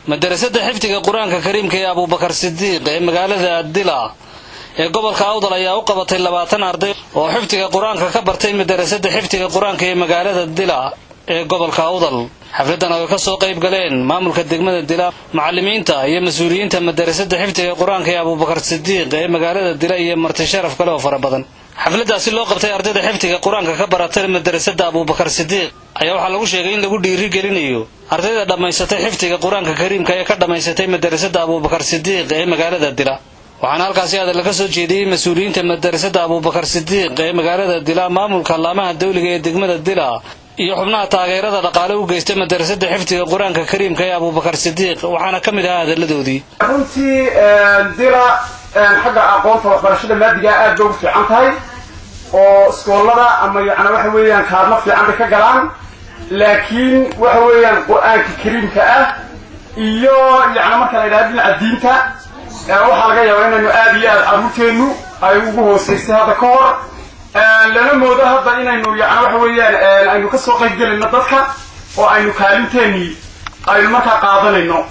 madrasadda xifdiga quraanka kariimka ee Abubakar Sidiiq ee magaalada Dila ee gobolka Awdal ayaa u qabatay 20 arday oo xifdiga quraanka ka bartay madrasadda xifdiga quraanka ee magaalada Dila ee gobolka Awdal. xafladan ay ka soo qayb galeen maamulka degmada Dila, macallimiinta iyo mas'uuliyiinta madrasadda xifdiga quraanka ee Abubakar Sidiiq ee magaalada Dila iyo marti sharaf kale oo fara badan. xafladaasi loo qabtay ardayda xifdiga quraanka ka baratay madrasadda Abubakar Sidiiq ayaa waxa lagu sheegay in lagu dhiiri gelinayo ardayda dhamaysatay xifdiga quraanka kariimka ee ka dhamaysatay madrasadda Abubakar Sidiiq ee magaalada Dila. waxaana halkaasi aad laga soo jeediyay mas'uuliyiinta madrasadda Abubakar Sidiiq ee magaalada Dila, maamulka laamaha dawliga ee degmada Dila iyo xubnaha taageerada dhaqaale u geystay madrasadda xifdiga quraanka kariimka ee Abubakar Sidiiq. waxaana kamid ah hadaladoodii runtii Dila xagga aqoonta waxbarashada maadiga aad ugu fiican tahay oo iskoolada ama yacni waxa weeyaan kaarma fiican ka galaan, laakiin waxa weeyaan quraanka kariimka ah iyo yacni marka la yiraahdo dhinaca diinta waxa laga yaabaa inaynu aad iyo aad carruurteenu ay ugu hooseysay hadda ka hor lana moodo hadda inaynu yacni waxa weeyaan aynu ka soo qayb galayno dadka oo aynu kaalinteennii aynu markaa qaadanayno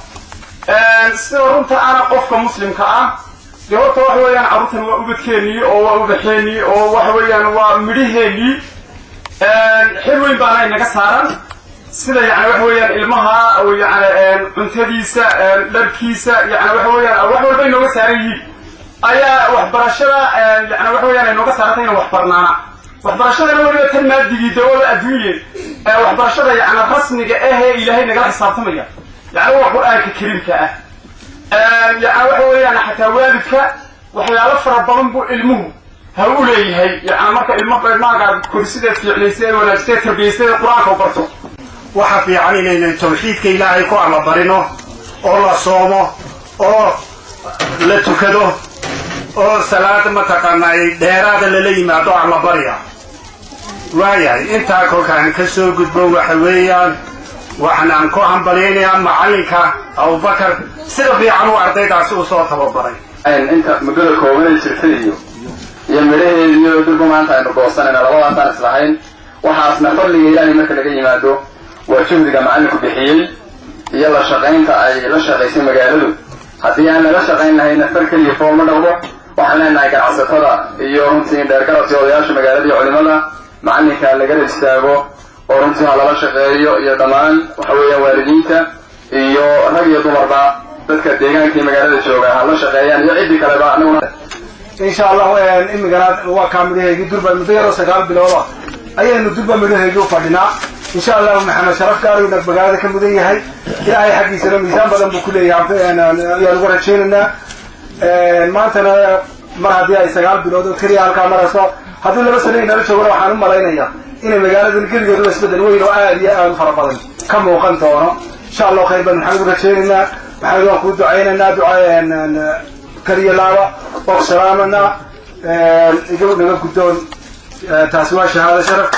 sida runta ana qofka muslimka ah dee horta waxa weeyaan carruurtan waa ubadkeennii oo waa ubaxeennii oo waxa weeyaan waa midhaheennii xil weyn baana inaga saaran sida yacni waxa weeyaan ilmaha oo yacni cuntadiisa dharkiisa yacni waxa weeyaan wax walba inooga saaran yihiin ayaa waxbarashada yacni waxa weeyaan inooga saarantay inaan wax barnaana. waxbarashadana weliba tan maadigii dawada adduunye waxbarashada yacni rasmiga ahee ilaahay nagala xisaabtamaya yacni waa qur-aanka kariimka ah. yacni waxa weeyaan xataa waalidka waxyaalo fara badan buu ilmuhu ha u leeyahay yacni marka ilmaha korisida fiicnaysay wanaajisay tarbiyaysay qur-aanka u barto. waxa fiican inaynu tawxiidka ilaahay ku alla barino oo la soomo oo la tukado oo salaada mataqaanay dheeraada la yimaado alla bariya. waayahay intaa kolkaan ka soo gudbo waxa weeyaan waxaan ku hambaleynayaa macallinka Abubakar sida fiican uu ardaydaasi u soo tababaray. inta muddo kooban jirtay iyo miraheediyo dib maanta aynu goosanayna labadaan islahayn waxaasna fadliga ilaahay marka laga yimaado waa juhdiga macallinku bixiyay iyo la shaqaynta ay la shaqaysay magaaladu. haddii aan la shaqayn lahayn nafar kaliya foolma dhawdo waxaan leenahay ganacsatada iyo runtii dheergaradka odayaasha magaalada iyo culimada macallinka laga istaago oo runtii lala shaqeeyo iyo dhammaan waxa weeyaan waalidiinta iyo rag iyo dumarba dadka deegaanka magaalada jooga ha la shaqeeyaan iyo cidii kaleba anaguna insha Allah imigaraad waa kaamileygi durba muddo 9 bilood ayaynu durba midhaheedu fadhinaa. insha Allah maxamed sharaf gaar ah magaalada ka mudan yahay ilaahay xaqiisana miisaan badan buu ku leeyahay ayaan ugu rajaynaynaa. maantana mar haddii ay 9 bilood oo kaliya halkaa marayso haddii laba sano inala joogana waxaan u malaynayaa inay magaalada geligeedu isbedel weyn oo aad iyo aad fara badan ka muuqan doono. insha Allah khayr badan waxaan ugu rajaynaynaa. waxaan ku ducaynaynaa ducaan kaliya laaba oo salaamana igu naga guddoon taas waa shahaado sharaf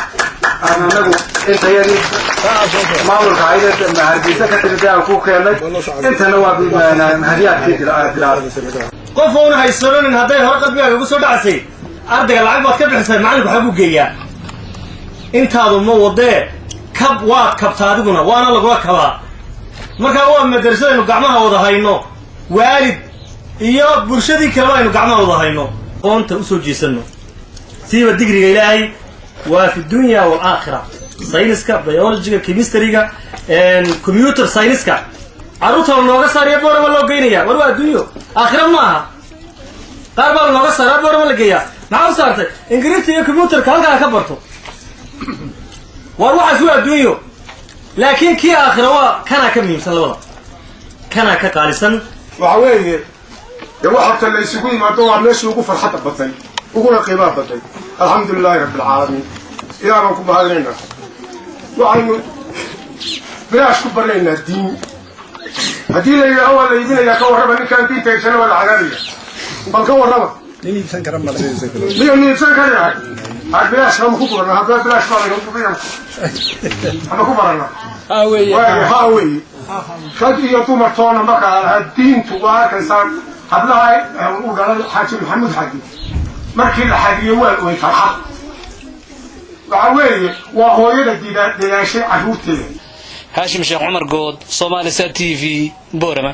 anagu inta yari maamulka hay'adda mahadiyada ka tiriyaan ku keenay intana waa mahadiyadkii dilaa qof oo haysanin haday hor qadbiga ugu soo dhacsay ardayga lacag baad ka bixisay macallinku waxa uu geeyaa intaadu ma wadee kab waa kabtaadiguna waana lagu kabaa. marka waa madrasadaynu gacmaha wada hayno waalid iyo bulshadii kale aynu gacmaha wada hayno qoonta u soo jeesano siiba digriga ilaahay waa fi dunya wal aakhirah sayniska biology chemistry-ga computer science-ka carruurta looga saariyo boorama loo geynaya war waa adduunyo aakhira maaha qaar baa looga saaraa boorama la geeyaa maxaa u saartay ingiriisi iyo computerka halkaa ka barto war waxaas waa adduunyo laakiin kii aakhira waa kana ka muhiimsan labada kana ka qaalisan. waxa weeye dee waxta la isugu yimaado waa meeshii ugu farxadda batay uguna qiimaha batay. alxamdulilaahi rabbil caalamiin ilaahan ku mahadinaynaa. waxaynu bilaash ku baranaynaa diin. haddii la yidhaaho waa la iibinayaa ka warraba ninkaan diinta haysana waa la cagaaraya bal ka warraba nin iibsan kara ma iibsan karayahay bilaash kama ku barana haddaa bilaash baa laga bubiyan ama ku barana haa weeye rag iyo dumar toona markaa diintu waa arkaysaan hablaha u dhalay xaaji maxamuud xaaji markii la xagiyo way farxad. waxa weeye waa hooyada dadaashay carruurteeda haashim sheekh cumar good Somali Sat TV Boorama.